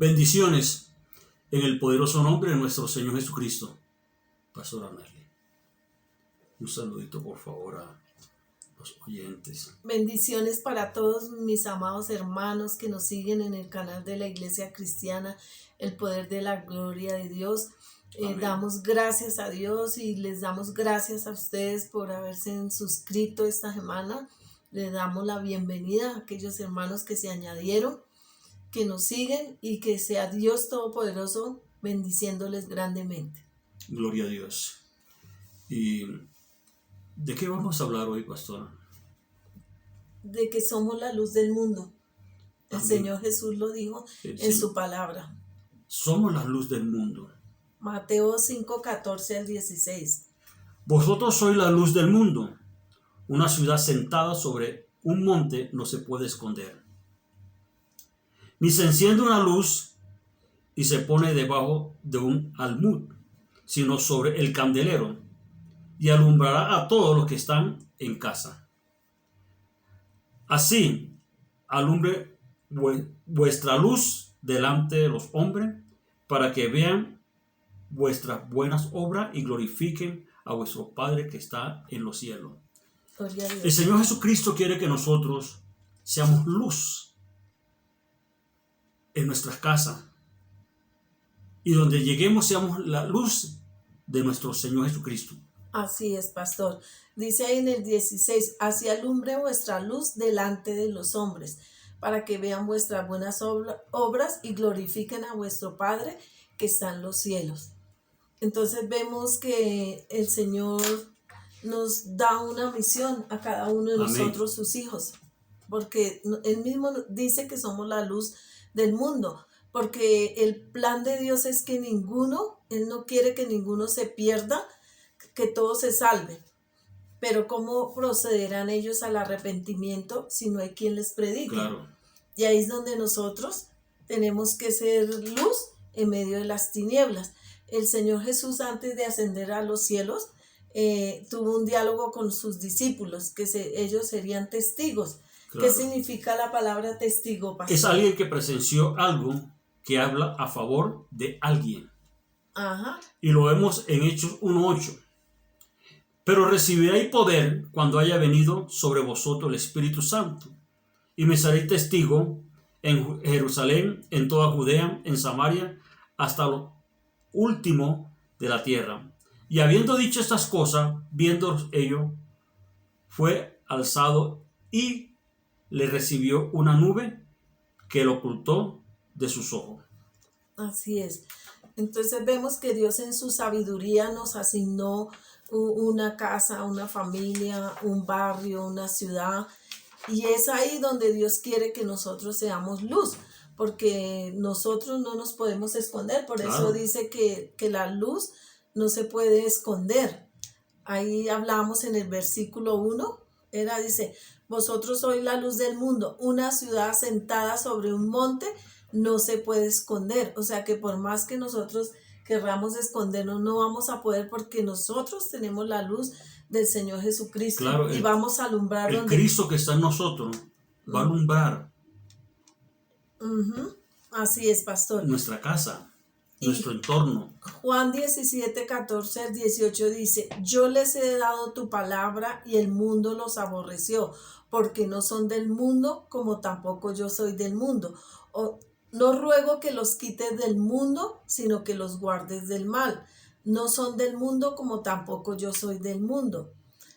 Bendiciones en el poderoso nombre de nuestro Señor Jesucristo. Pastor Amerly, un saludito por favor a los oyentes. Bendiciones para todos mis amados hermanos que nos siguen en el canal de la Iglesia Cristiana, el poder de la gloria de Dios. Damos gracias a Dios y les damos gracias a ustedes por haberse suscrito esta semana. Les damos la bienvenida a aquellos hermanos que se añadieron, que nos siguen, y que sea Dios Todopoderoso bendiciéndoles grandemente. Gloria a Dios. ¿Y de qué vamos a hablar hoy, pastor? De que somos la luz del mundo. El Amén. Señor Jesús lo dijo en su palabra. Somos la luz del mundo. Mateo 5:14 al 16. Vosotros sois la luz del mundo. Una ciudad sentada sobre un monte no se puede esconder. Ni se enciende una luz y se pone debajo de un almud, sino sobre el candelero, y alumbrará a todos los que están en casa. Así, alumbre vuestra luz delante de los hombres, para que vean vuestras buenas obras y glorifiquen a vuestro Padre que está en los cielos. Gloria a Dios. El Señor Jesucristo quiere que nosotros seamos luz en nuestras casas, y donde lleguemos seamos la luz de nuestro Señor Jesucristo. Así es, pastor. Dice ahí en el 16, así alumbre vuestra luz delante de los hombres, para que vean vuestras buenas obras y glorifiquen a vuestro Padre que está en los cielos. Entonces vemos que el Señor nos da una misión a cada uno de Amén. nosotros, sus hijos, porque Él mismo dice que somos la luz del mundo, porque el plan de Dios es que Él no quiere que ninguno se pierda, que todos se salven. Pero ¿cómo procederán ellos al arrepentimiento si no hay quien les predique? Claro. Y ahí es donde nosotros tenemos que ser luz en medio de las tinieblas. El Señor Jesús, antes de ascender a los cielos, tuvo un diálogo con sus discípulos, que ellos serían testigos. Claro. ¿Qué significa la palabra testigo, pastor? Es alguien que presenció algo que habla a favor de alguien. Ajá. Y lo vemos en Hechos 1:8. Pero recibiréis poder cuando haya venido sobre vosotros el Espíritu Santo, y me seréis testigo en Jerusalén, en toda Judea, en Samaria, hasta lo último de la tierra. Y habiendo dicho estas cosas, viendo ello, fue alzado y le recibió una nube que lo ocultó de sus ojos. Así es. Entonces vemos que Dios en su sabiduría nos asignó una casa, una familia, un barrio, una ciudad, y es ahí donde Dios quiere que nosotros seamos luz, porque nosotros no nos podemos esconder. Por Claro. eso dice que la luz no se puede esconder. Ahí hablamos en el versículo 1, dice, vosotros sois la luz del mundo, una ciudad sentada sobre un monte no se puede esconder. O sea que por más que nosotros querramos escondernos, no vamos a poder, porque nosotros tenemos la luz del Señor Jesucristo. Claro, y vamos a alumbrar el donde... Cristo que está en nosotros va a alumbrar Así es, pastor. nuestra casa, nuestro entorno. Juan 17:14-18 dice, yo les he dado tu palabra y el mundo los aborreció, porque no son del mundo, como tampoco yo soy del mundo. No ruego que los quites del mundo, sino que los guardes del mal. No son del mundo, como tampoco yo soy del mundo.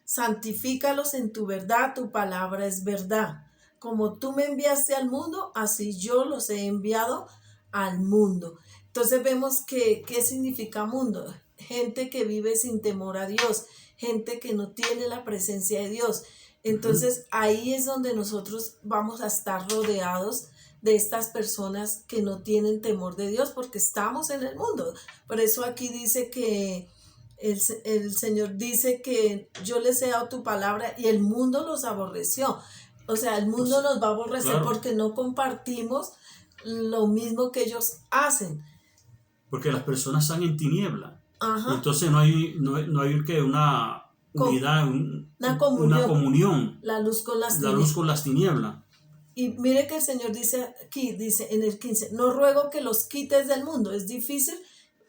Santifícalos en tu verdad, tu palabra es verdad. Como tú me enviaste al mundo, así yo los he enviado al mundo. Entonces vemos que, ¿qué significa mundo? Gente que vive sin temor a Dios, gente que no tiene la presencia de Dios. Entonces ahí es donde nosotros vamos a estar rodeados de estas personas que no tienen temor de Dios, porque estamos en el mundo. Por eso aquí dice que el Señor dice que yo les he dado tu palabra y el mundo los aborreció. O sea, el mundo nos va a aborrecer, claro, porque no compartimos lo mismo que ellos hacen. Porque las personas están en tiniebla. Ajá. Entonces no hay que una unidad, una comunión. La luz con las tinieblas. Y mire que el Señor dice aquí, dice en el 15, no ruego que los quites del mundo, es difícil,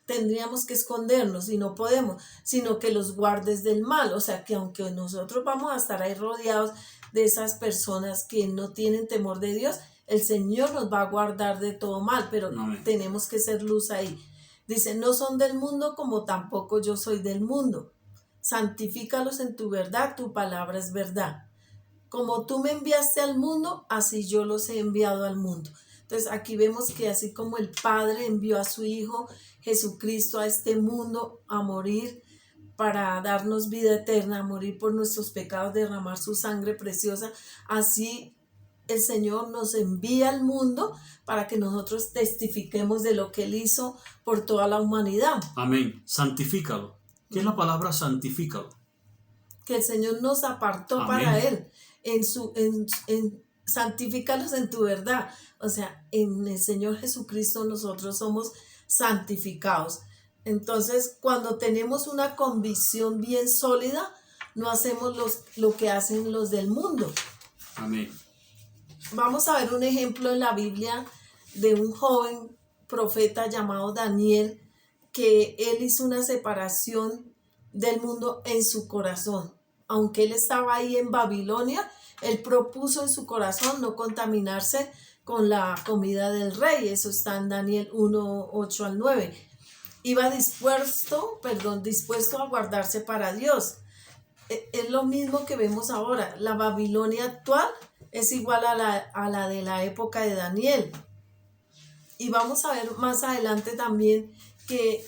tendríamos que escondernos y no podemos, sino que los guardes del mal. O sea que aunque nosotros vamos a estar ahí rodeados de esas personas que no tienen temor de Dios, el Señor nos va a guardar de todo mal, pero Amén. tenemos que ser luz ahí. Dice, no son del mundo como tampoco yo soy del mundo. Santifícalos en tu verdad, tu palabra es verdad. Como tú me enviaste al mundo, así yo los he enviado al mundo. Entonces aquí vemos que así como el Padre envió a su Hijo Jesucristo a este mundo a morir para darnos vida eterna, a morir por nuestros pecados, derramar su sangre preciosa, así el Señor nos envía al mundo para que nosotros testifiquemos de lo que Él hizo por toda la humanidad. Amén. Santifícalo. ¿Qué es la palabra santifícalo? Que el Señor nos apartó Amén. para Él, santifícalos en tu verdad. O sea, en el Señor Jesucristo nosotros somos santificados. Entonces, cuando tenemos una convicción bien sólida, no hacemos lo que hacen los del mundo. Amén. Vamos a ver un ejemplo en la Biblia de un joven profeta llamado Daniel, que él hizo una separación del mundo en su corazón. Aunque él estaba ahí en Babilonia, él propuso en su corazón no contaminarse con la comida del rey. Eso está en Daniel 1, 8 al 9. Iba dispuesto a guardarse para Dios. Es lo mismo que vemos ahora. La Babilonia actual es igual a la de la época de Daniel. Y vamos a ver más adelante también que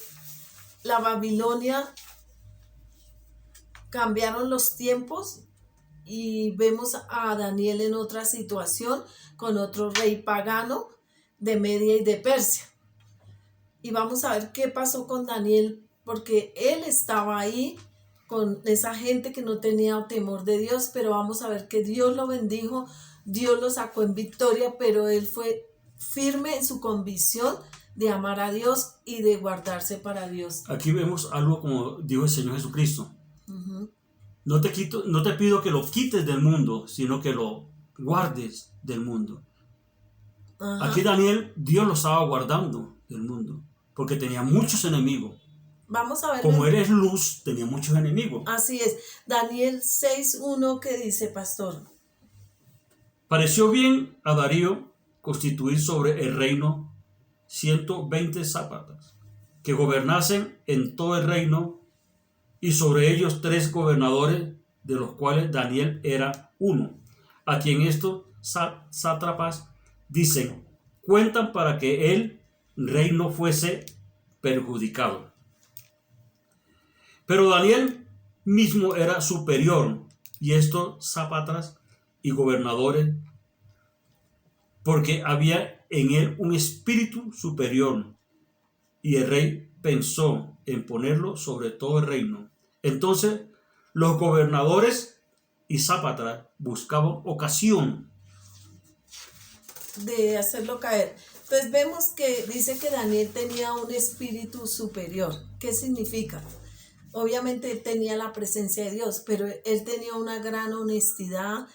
la Babilonia cambiaron los tiempos y vemos a Daniel en otra situación con otro rey pagano de Media y de Persia. Y vamos a ver qué pasó con Daniel, porque él estaba ahí con esa gente que no tenía temor de Dios, pero vamos a ver que Dios lo bendijo, Dios lo sacó en victoria, pero él fue firme en su convicción de amar a Dios y de guardarse para Dios. Aquí vemos algo como dijo el Señor Jesucristo. Uh-huh. No te pido que lo quites del mundo, sino que lo guardes del mundo. Uh-huh. Aquí Daniel, Dios lo estaba guardando del mundo, porque tenía muchos enemigos. Vamos a ver. Como eres luz, tenía muchos enemigos. Así es. Daniel 6:1, ¿qué dice, pastor? Pareció bien a Darío constituir sobre el reino 120 sátrapas, que gobernasen en todo el reino, y sobre ellos 3 gobernadores, de los cuales Daniel era uno, a quien estos sátrapas dicen, cuentan para que el reino fuese perjudicado. Pero Daniel mismo era superior, y estos sátrapas y gobernadores, porque había en él un espíritu superior, y el rey pensó en ponerlo sobre todo el reino. Entonces los gobernadores y sátrapas buscaban ocasión de hacerlo caer. Entonces vemos que dice que Daniel tenía un espíritu superior. ¿Qué significa? Obviamente él tenía la presencia de Dios, pero él tenía una gran honestidad,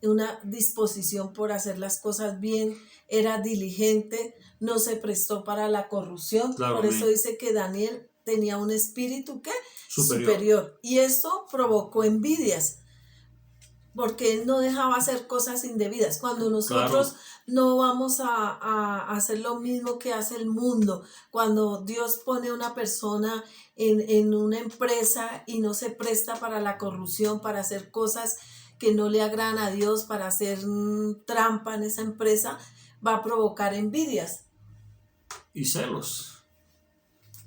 una disposición por hacer las cosas bien, era diligente, no se prestó para la corrupción. Claro, por eso dice que Daniel tenía un espíritu ¿qué? Superior. Y esto provocó envidias, porque él no dejaba hacer cosas indebidas. Cuando nosotros no vamos a hacer lo mismo que hace el mundo, cuando Dios pone a una persona en una empresa y no se presta para la corrupción, para hacer cosas que no le agradan a Dios, para hacer trampa en esa empresa, va a provocar envidias. Y celos.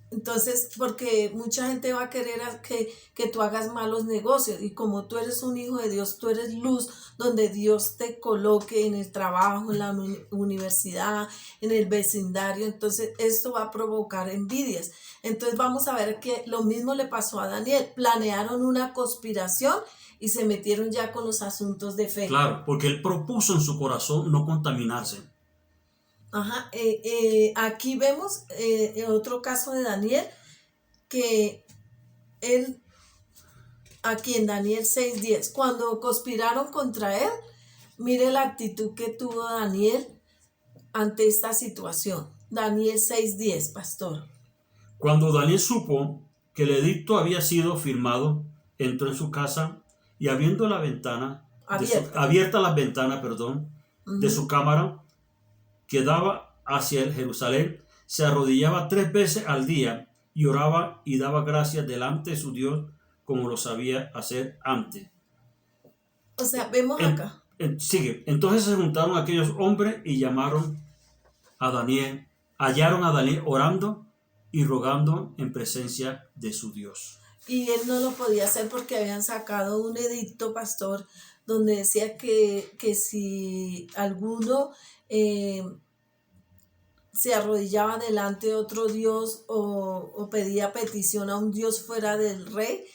Entonces, porque mucha gente va a querer que tú hagas malos negocios, y como tú eres un hijo de Dios, tú eres luz donde Dios te coloque en el trabajo, en la universidad, en el vecindario, entonces esto va a provocar envidias. Entonces vamos a ver que lo mismo le pasó a Daniel, planearon una conspiración y se metieron ya con los asuntos de fe. Claro, porque él propuso en su corazón no contaminarse. Ajá, aquí vemos otro caso de Daniel, que aquí en Daniel 6:10, cuando conspiraron contra él, Mire la actitud que tuvo Daniel ante esta situación. Daniel 6:10, pastor. Cuando Daniel supo que el edicto había sido firmado, entró en su casa y abriendo la ventana, abierta las ventanas, de su cámara que daba hacia el Jerusalén, se arrodillaba 3 veces al día y oraba y daba gracias delante de su Dios como lo sabía hacer antes. O sea, vemos acá. Sigue. Entonces se juntaron aquellos hombres y hallaron a Daniel orando y rogando en presencia de su Dios. Y él no lo podía hacer porque habían sacado un edicto, pastor, donde decía que si alguno se arrodillaba delante de otro Dios o pedía petición a un Dios fuera del rey,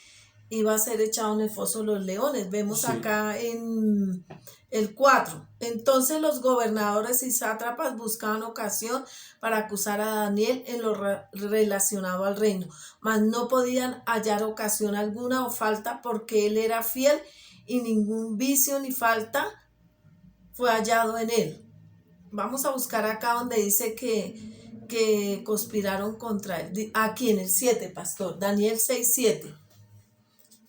iba a ser echado en el foso de los leones. Vemos acá en el 4. Entonces los gobernadores y sátrapas buscaban ocasión para acusar a Daniel en lo relacionado al reino, mas no podían hallar ocasión alguna o falta, porque él era fiel y ningún vicio ni falta fue hallado en él. Vamos a buscar acá donde dice que conspiraron contra él. Aquí en el 7, pastor. Daniel 6:7.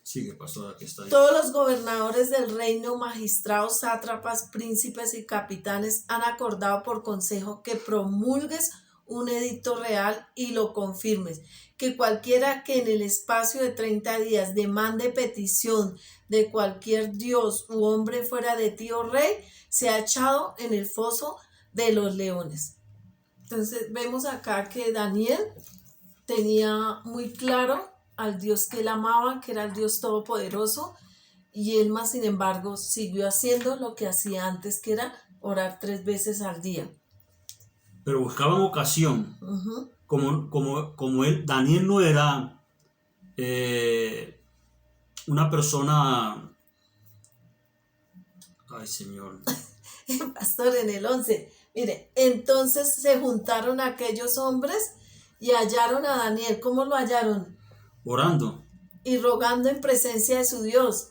Sigue, pastor, aquí está ahí. Todos los gobernadores del reino, magistrados, sátrapas, príncipes y capitanes han acordado por consejo que promulgues un edicto real y lo confirmes, que cualquiera que en el espacio de 30 días demande petición de cualquier dios u hombre fuera de ti, oh rey, sea echado en el foso de los leones. Entonces vemos acá que Daniel tenía muy claro al Dios que él amaba, que era el Dios todopoderoso, y él más sin embargo siguió haciendo lo que hacía antes, que era orar 3 veces al día. Pero buscaban ocasión. Como él, Daniel no era una persona... Ay, Señor. Pastor, en el 11, mire, entonces se juntaron aquellos hombres y hallaron a Daniel. ¿Cómo lo hallaron? Orando y rogando en presencia de su Dios.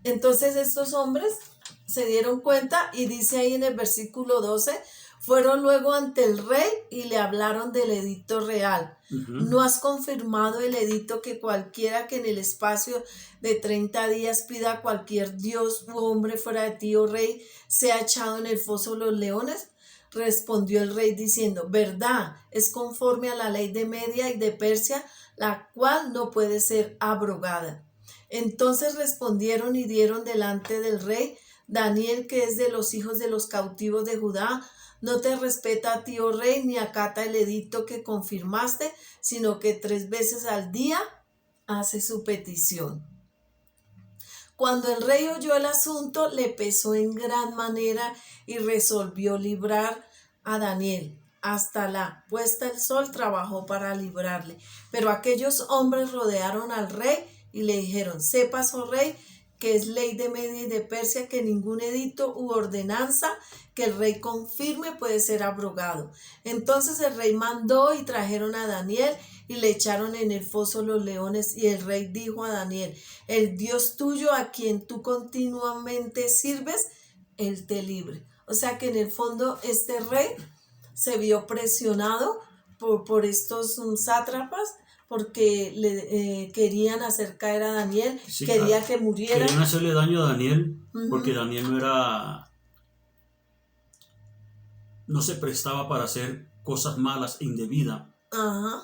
Entonces estos hombres se dieron cuenta y dice ahí en el versículo 12, fueron luego ante el rey y le hablaron del edicto real. ¿No has confirmado el edicto que cualquiera que en el espacio de 30 días pida a cualquier dios u hombre fuera de ti, oh rey, sea echado en el foso de los leones? Respondió el rey diciendo, verdad, es conforme a la ley de Media y de Persia, la cual no puede ser abrogada. Entonces respondieron y dieron delante del rey. Daniel, que es de los hijos de los cautivos de Judá, no te respeta a ti, oh rey, ni acata el edicto que confirmaste, sino que 3 veces al día hace su petición. Cuando el rey oyó el asunto, le pesó en gran manera y resolvió librar a Daniel. Hasta la puesta del sol trabajó para librarle. Pero aquellos hombres rodearon al rey y le dijeron, sepas, oh rey, que es ley de Media y de Persia que ningún edicto u ordenanza que el rey confirme puede ser abrogado. Entonces el rey mandó y trajeron a Daniel y le echaron en el foso los leones, y el rey dijo a Daniel, el Dios tuyo a quien tú continuamente sirves, él te libre. O sea que en el fondo este rey se vio presionado por estos sátrapas, porque le querían hacer caer a Daniel, quería que muriera. Querían hacerle daño a Daniel, porque Daniel no se prestaba para hacer cosas malas, indebidas. Ajá,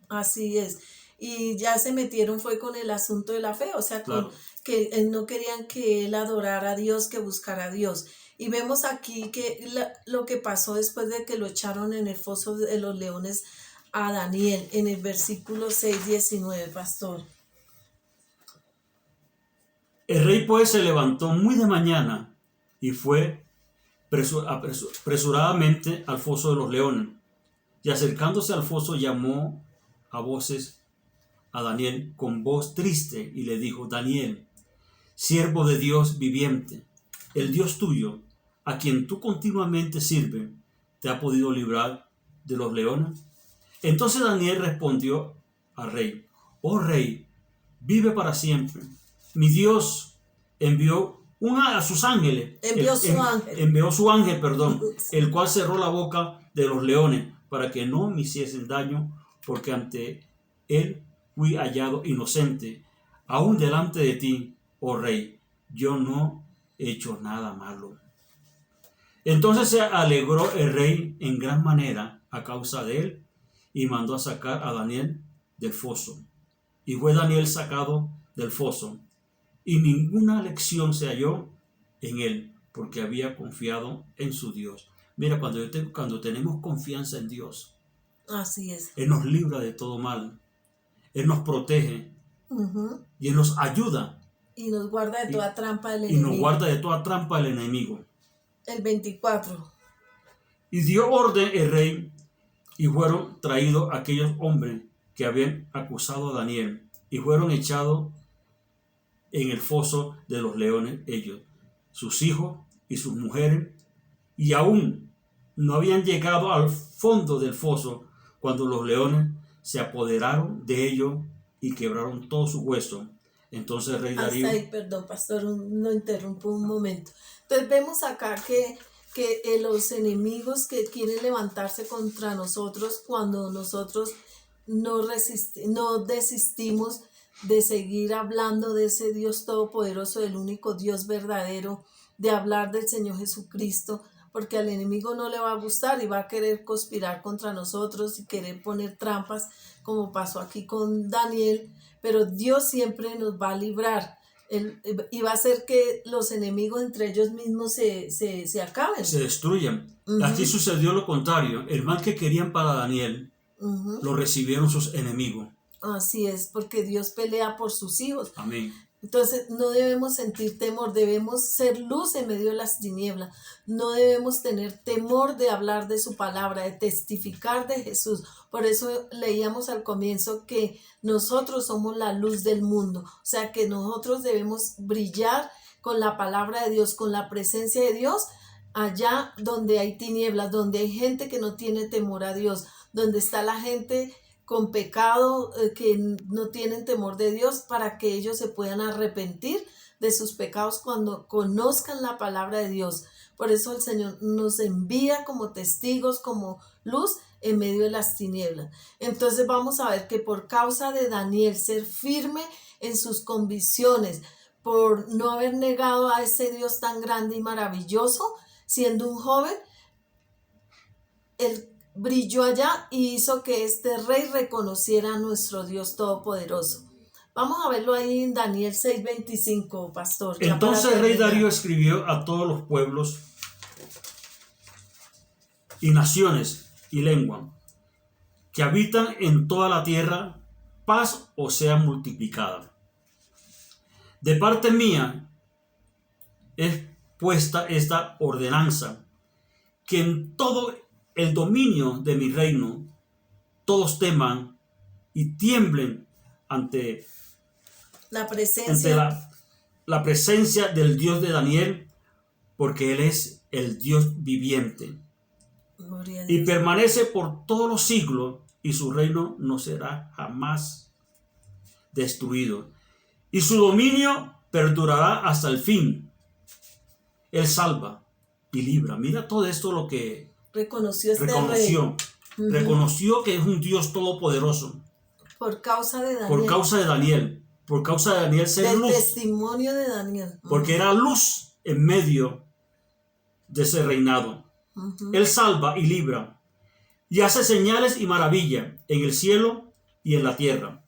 así es. Y ya se metieron fue con el asunto de la fe, o sea, claro, que no querían que él adorara a Dios, que buscara a Dios. Y vemos aquí que lo que pasó después de que lo echaron en el foso de los leones a Daniel, en el versículo 6:19, pastor. El rey pues se levantó muy de mañana y fue apresuradamente al foso de los leones, y acercándose al foso llamó a voces a Daniel con voz triste y le dijo, Daniel, siervo de Dios viviente, el Dios tuyo, a quien tú continuamente sirves, ¿te ha podido librar de los leones? Entonces Daniel respondió al rey, oh rey, vive para siempre. Mi Dios envió a sus ángeles. Envió su ángel. Perdón, el cual cerró la boca de los leones para que no me hiciesen daño, porque ante él fui hallado inocente. Aún delante de ti, oh rey, yo no he hecho nada malo. Entonces se alegró el rey en gran manera a causa de él y mandó a sacar a Daniel del foso. Y fue Daniel sacado del foso, y ninguna lección se halló en él, porque había confiado en su Dios. Mira, cuando tenemos confianza en Dios, así es. Él nos libra de todo mal, Él nos protege y Él nos ayuda. Y nos guarda de toda trampa del enemigo. Y nos guarda de toda trampa del enemigo. El 24. Y dio orden el rey, y fueron traídos aquellos hombres que habían acusado a Daniel, y fueron echados en el foso de los leones ellos, sus hijos y sus mujeres, y aún no habían llegado al fondo del foso cuando los leones se apoderaron de ellos y quebraron todos sus huesos. Entonces el rey Darío... Hasta ahí, perdón, pastor, no interrumpo un momento. Entonces vemos acá que los enemigos que quieren levantarse contra nosotros, cuando nosotros no desistimos de seguir hablando de ese Dios todopoderoso, del único Dios verdadero, de hablar del Señor Jesucristo, porque al enemigo no le va a gustar y va a querer conspirar contra nosotros y querer poner trampas, como pasó aquí con Daniel, pero Dios siempre nos va a librar. Y va a hacer que los enemigos entre ellos mismos se acaben. Se destruyan. Aquí sucedió lo contrario. El mal que querían para Daniel, lo recibieron sus enemigos. Así es, porque Dios pelea por sus hijos. Amén. Entonces no debemos sentir temor, debemos ser luz en medio de las tinieblas. No debemos tener temor de hablar de su palabra, de testificar de Jesús. Por eso leíamos al comienzo que nosotros somos la luz del mundo. O sea que nosotros debemos brillar con la palabra de Dios, con la presencia de Dios, allá donde hay tinieblas, donde hay gente que no tiene temor a Dios, donde está la gente con pecado, que no tienen temor de Dios, para que ellos se puedan arrepentir de sus pecados cuando conozcan la palabra de Dios. Por eso el Señor nos envía como testigos, como luz en medio de las tinieblas. Entonces vamos a ver que por causa de Daniel ser firme en sus convicciones, por no haber negado a ese Dios tan grande y maravilloso, siendo un joven, él brilló allá y hizo que este rey reconociera a nuestro Dios todopoderoso. Vamos a verlo ahí en Daniel 6:25, pastor. Entonces el rey Darío escribió a todos los pueblos y naciones y lengua que habitan en toda la tierra, paz os sea multiplicada. De parte mía es puesta esta ordenanza, que en todo el dominio de mi reino todos teman y tiemblen ante la presencia del Dios de Daniel, porque Él es el Dios viviente y permanece por todos los siglos, y su reino no será jamás destruido, y su dominio perdurará hasta el fin. Él salva y libra. Mira todo esto lo que reconoció este rey. Uh-huh. Reconoció que es un Dios todopoderoso. Por causa de Daniel. Por causa de Daniel. Por causa de Daniel ser del luz. Testimonio de Daniel. Uh-huh. Porque era luz en medio de ese reinado. Uh-huh. Él salva y libra. Y hace señales y maravillas en el cielo y en la tierra.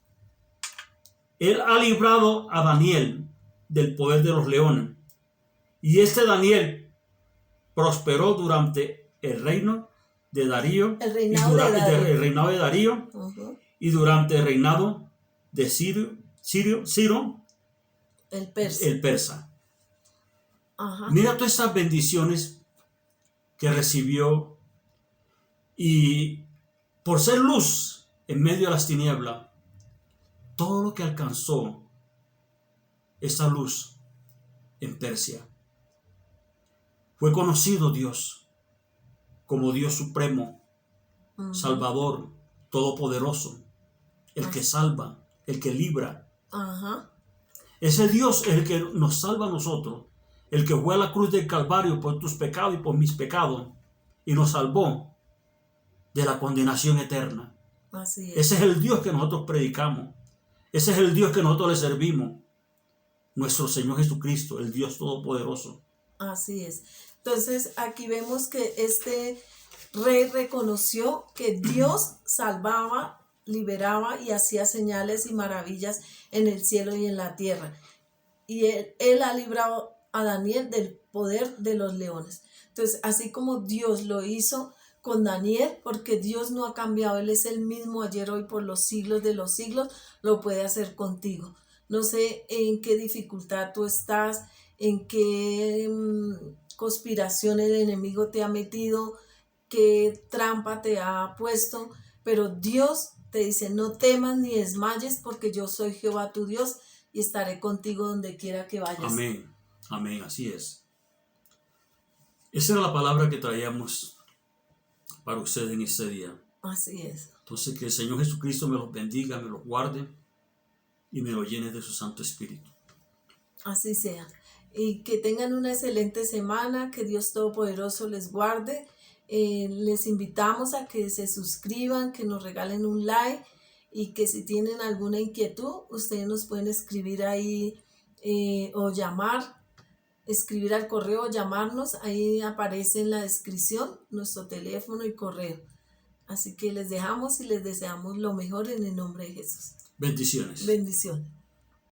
Él ha librado a Daniel del poder de los leones. Y este Daniel prosperó durante el reino de Darío, el reinado de Darío, uh-huh, y durante el reinado de Ciro el persa. Uh-huh. Mira todas estas bendiciones que recibió, y por ser luz en medio de las tinieblas, todo lo que alcanzó esa luz en Persia. Fue conocido Dios como Dios supremo, uh-huh, Salvador, todopoderoso, el que salva, el que libra. Uh-huh. Ese Dios es el que nos salva a nosotros, el que fue a la cruz del Calvario por tus pecados y por mis pecados y nos salvó de la condenación eterna. Así es. Ese es el Dios que nosotros predicamos. Ese es el Dios que nosotros le servimos. Nuestro Señor Jesucristo, el Dios Todopoderoso. Así es. Entonces aquí vemos que este rey reconoció que Dios salvaba, liberaba y hacía señales y maravillas en el cielo y en la tierra. Y él ha librado a Daniel del poder de los leones. Entonces, así como Dios lo hizo con Daniel, porque Dios no ha cambiado, Él es el mismo ayer, hoy, por los siglos de los siglos, lo puede hacer contigo. No sé en qué dificultad tú estás, en qué conspiración el enemigo te ha metido, qué trampa te ha puesto, pero Dios te dice: no temas ni desmayes, porque yo soy Jehová tu Dios y estaré contigo donde quiera que vayas. Amén, amén, así es. Esa era la palabra que traíamos para ustedes en este día. Así es. Entonces, que el Señor Jesucristo me los bendiga, me los guarde y me los llene de su Santo Espíritu. Así sea. Y que tengan una excelente semana, que Dios Todopoderoso les guarde. Les invitamos a que se suscriban, que nos regalen un like y que si tienen alguna inquietud, ustedes nos pueden escribir ahí o llamar, escribir al correo o llamarnos. Ahí aparece en la descripción nuestro teléfono y correo. Así que les dejamos y les deseamos lo mejor en el nombre de Jesús. Bendiciones. Bendiciones.